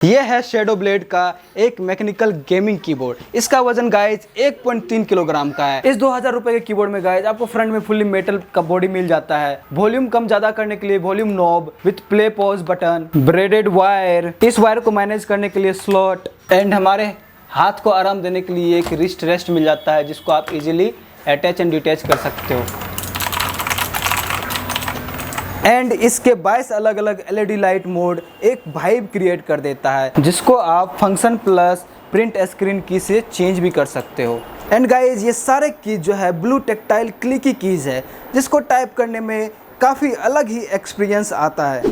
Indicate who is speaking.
Speaker 1: ये है shadow blade का एक मैकेनिकल गेमिंग कीबोर्ड। इसका वजन गाइज 1.3 किलोग्राम का है। इस 2000 रुपए के कीबोर्ड में गाइज आपको फ्रंट में फुल्ली मेटल का बॉडी मिल जाता है। वॉल्यूम कम ज्यादा करने के लिए volume knob with play pause button, braided wire, इस वायर को मैनेज करने के लिए स्लॉट एंड हमारे हाथ को आराम देने के लिए एक रिस्ट रेस्ट मिल जाता है जिसको आप इजीली अटैच एंड डिटैच कर सकते हो। एंड इसके 22 अलग अलग LED लाइट मोड एक वाइब क्रिएट कर देता है जिसको आप फंक्शन प्लस प्रिंट स्क्रीन की से चेंज भी कर सकते हो। एंड गाइज ये सारे कीज जो है ब्लू टेक्टाइल क्लिकी कीज है जिसको टाइप करने में काफ़ी अलग ही एक्सपीरियंस आता है।